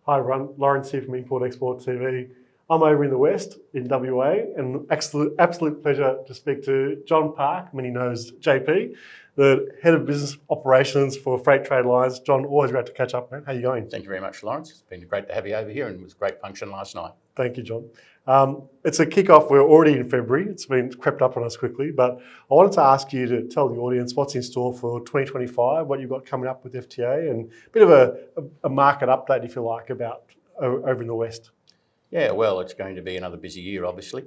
Hi, Lawrence here from Import Export TV. I'm over in the West in WA, and absolute pleasure to speak to John Park, many knows JP, the Head of Business Operations for Freight Trade Alliance. John, always great to catch up, man. How are you going? Thank you very much, Lawrence. It's been great to have you over here, and it was a great function last night. Thank you, John. It's a kick-off. We're already in February. It's been crept up on us quickly, but I wanted to ask you to tell the audience what's in store for 2025, what you've got coming up with FTA, and a bit of a market update, if you like, about over in the West. Yeah, well, it's going to be another busy year, obviously.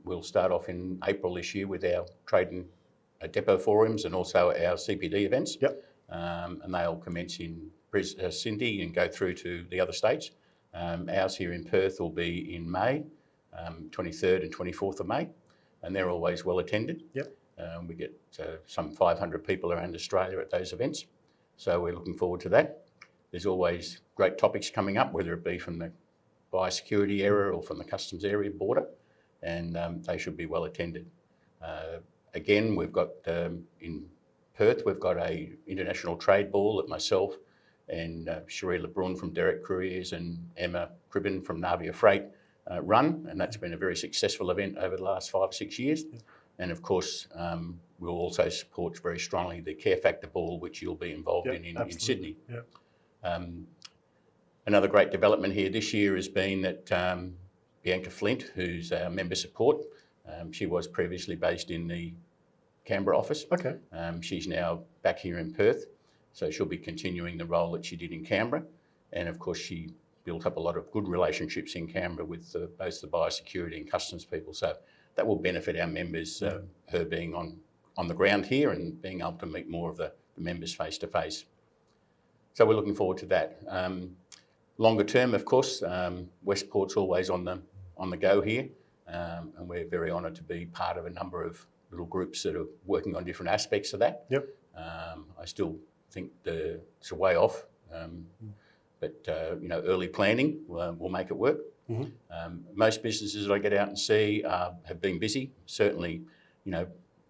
We'll start off in April this year with our trade and depot forums and also our CPD events. Yep. And they'll commence in Sydney and go through to the other states. Ours here in Perth will be in May, 23rd and 24th of May, and they're always well attended. Yep. We get some 500 people around Australia at those events, so we're looking forward to that. There's always great topics coming up, whether it be from the biosecurity area or from the customs area border, and they should be well attended. Again, we've got in Perth, we've got a international trade ball that myself and Cherie LeBrun from Derek Couriers and Emma Cribben from Navia Freight run, and that's been a very successful event over the last 5 or 6 years. And of course, we'll also support very strongly the Care Factor ball, which you'll be involved in Sydney. Yep. Another great development here this year has been that Bianca Flint, who's our member support, she was previously based in the Canberra office. Okay. She's now back here in Perth, so she'll be continuing the role that she did in Canberra. And of course, she built up a lot of good relationships in Canberra with both the biosecurity and customs people. So that will benefit our members, her being on the ground here and being able to meet more of the members face to face. So we're looking forward to that. Longer term, of course, Westport's always on the go here, and we're very honoured to be part of a number of little groups that are working on different aspects of that. Yep. I still think it's a way off, but early planning will make it work. Mm-hmm. Most businesses that I get out and see have been busy. Certainly,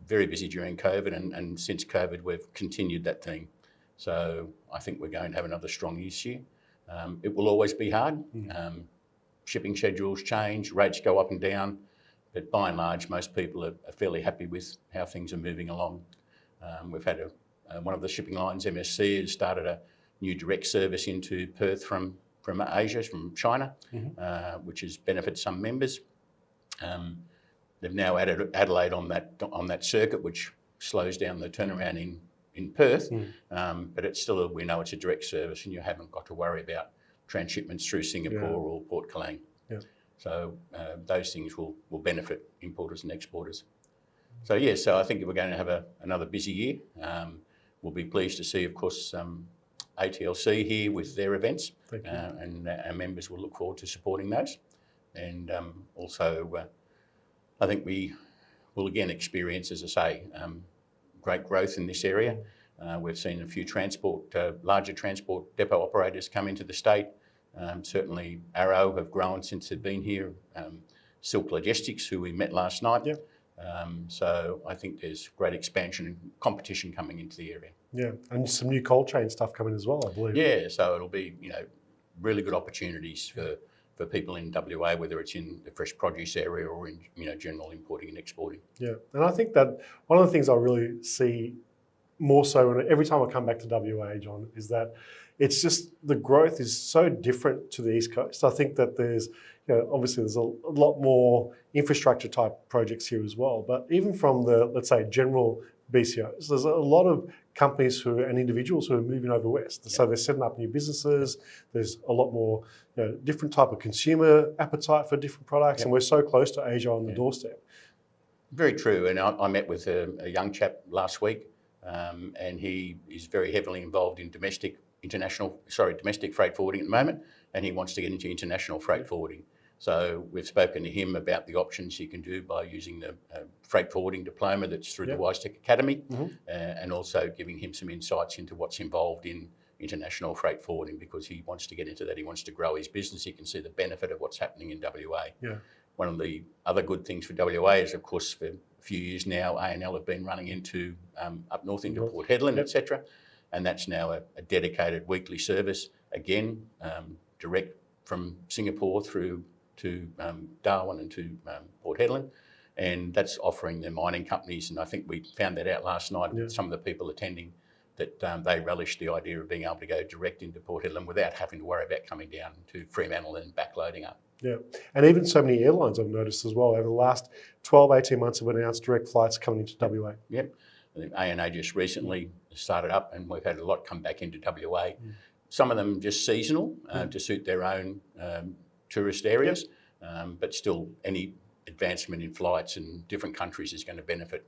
very busy during COVID, and since COVID, we've continued that theme. So I think we're going to have another strong year this year. It will always be hard. Shipping schedules change, rates go up and down, but by and large, most people are fairly happy with how things are moving along. We've had one of the shipping lines, MSC, has started a new direct service into Perth from Asia, from China, which has benefited some members. They've now added Adelaide on that circuit, which slows down the turnaround in Perth, but it's still, we know it's a direct service and you haven't got to worry about transshipments through Singapore or Port Klang. Yeah. So those things will benefit importers and exporters. So I think we're going to have another busy year. We'll be pleased to see, of course, ATLC here with their events, and our members will look forward to supporting those. And also, I think we will again experience, as I say, great growth in this area. We've seen a few larger transport depot operators come into the state. Certainly Arrow have grown since they've been here. Silk Logistics, who we met last night. Yep. So I think there's great expansion and competition coming into the area. Yeah, and some new cold chain stuff coming as well, I believe. Yeah, so it'll be really good opportunities for people in WA, whether it's in the fresh produce area or in general importing and exporting. Yeah, and I think that one of the things I really see more so every time I come back to WA, John, is that it's just the growth is so different to the East Coast. I think that there's, obviously there's a lot more infrastructure type projects here as well, but even from the, let's say, general BCOs, there's a lot of companies and individuals who are moving over west. Yep. So they're setting up new businesses. There's a lot more, different type of consumer appetite for different products, and we're so close to Asia on the doorstep. Very true. And I met with a young chap last week, and he is very heavily involved in domestic freight forwarding at the moment, and he wants to get into international freight forwarding. So we've spoken to him about the options he can do by using the freight forwarding diploma that's through the WiseTech Academy, and also giving him some insights into what's involved in international freight forwarding, because he wants to get into that. He wants to grow his business. He can see the benefit of what's happening in WA. Yeah. One of the other good things for WA is, of course, for a few years now, ANL have been running into up north into Port Hedland, etc. And that's now a dedicated weekly service, again, direct from Singapore through to Darwin and to Port Hedland. And that's offering the mining companies, and I think we found that out last night with some of the people attending, that they relish the idea of being able to go direct into Port Hedland without having to worry about coming down to Fremantle and backloading up. Yeah, and even so many airlines I've noticed as well over the last 12, 18 months have announced direct flights coming into WA. Yep. I think ANA just recently started up, and we've had a lot come back into WA. Some of them just seasonal to suit their own tourist areas, but still any advancement in flights in different countries is going to benefit,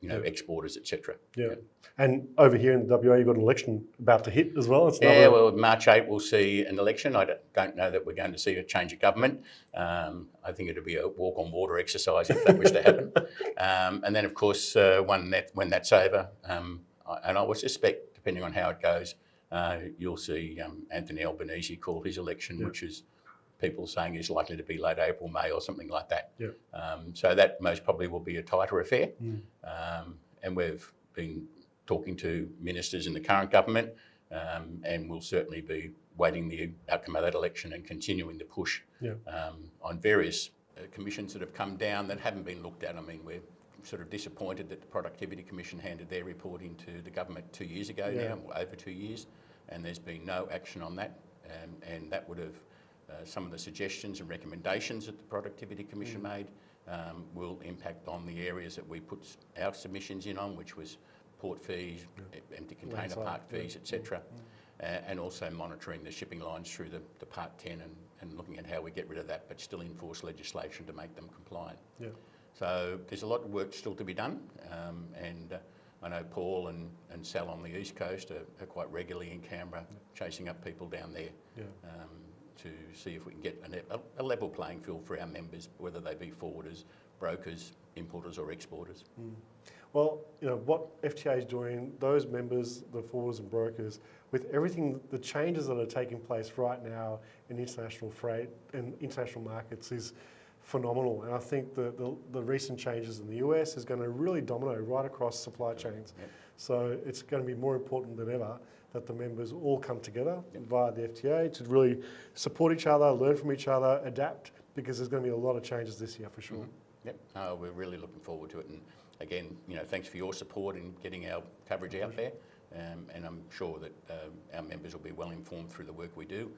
exporters, etc. Yeah. And over here in WA, you've got an election about to hit as well. It's well, March 8 we'll see an election. I don't know that we're going to see a change of government. I think it'll be a walk on water exercise if that was to happen. And then, of course, when that's over, and I would suspect, depending on how it goes, you'll see Anthony Albanese call his election, which is people saying is likely to be late April, May or something like that. Yeah. So that most probably will be a tighter affair. And we've been talking to ministers in the current government, and we'll certainly be waiting the outcome of that election and continuing to push on various commissions that have come down that haven't been looked at. I mean, we're sort of disappointed that the Productivity Commission handed their report into the government 2 years ago now, over 2 years, and there's been no action on that. And that would have, some of the suggestions and recommendations that the Productivity Commission made will impact on the areas that we put our submissions in on, which was port fees, empty container park fees, etc. And also monitoring the shipping lines through the Part 10 and looking at how we get rid of that, but still enforce legislation to make them compliant. Yeah. So there's a lot of work still to be done, and I know Paul and Sal on the East Coast are quite regularly in Canberra chasing up people down there to see if we can get a level playing field for our members, whether they be forwarders, brokers, importers or exporters. Well, what FTA is doing, those members, the forwarders and brokers, with everything, the changes that are taking place right now in international freight and international markets is phenomenal. And I think the recent changes in the US is going to really dominate right across supply chains. So it's going to be more important than ever that the members all come together via the FTA to really support each other, learn from each other, adapt, because there's going to be a lot of changes this year for sure. We're really looking forward to it. And again, thanks for your support in getting our coverage out there. And I'm sure that our members will be well informed through the work we do,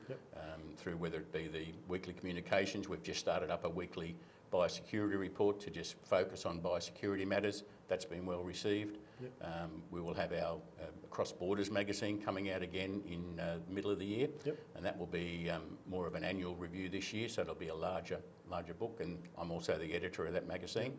through whether it be the weekly communications. We've just started up a weekly biosecurity report to just focus on biosecurity matters. That's been well received. We will have our Cross Borders magazine coming out again in the middle of the year, and that will be more of an annual review this year, so it'll be a larger book, and I'm also the editor of that magazine.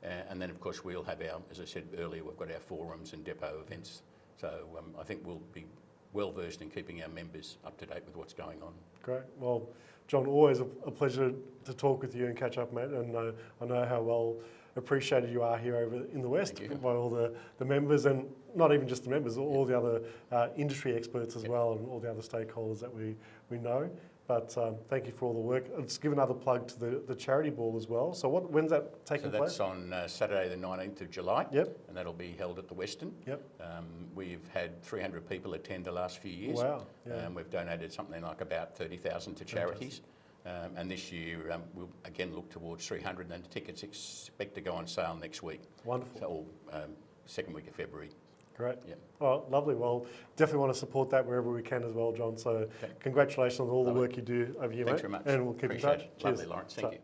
And then, of course, we'll have our, as I said earlier, we've got our forums and depot events. So I think we'll be well versed in keeping our members up to date with what's going on. Great. Well, John, always a pleasure to talk with you and catch up, mate. And I know how well appreciated you are here over in the West by all the members, and not even just the members, all the other industry experts as well, and all the other stakeholders that we know. But thank you for all the work. Let's give another plug to the charity ball as well. So when's that taking place? So that's on Saturday the 19th of July, and that'll be held at the Western. We've had 300 people attend the last few years. Wow. We've donated something like about 30,000 to charities. And this year we'll again look towards 300, and the tickets expect to go on sale next week. Wonderful. So, second week of February. Great. Oh, lovely. Well, definitely want to support that wherever we can as well, John. So congratulations on all the work you do over here, mate. Thanks very much. And we'll keep in touch. Cheers. Lovely, Lawrence. Thank you.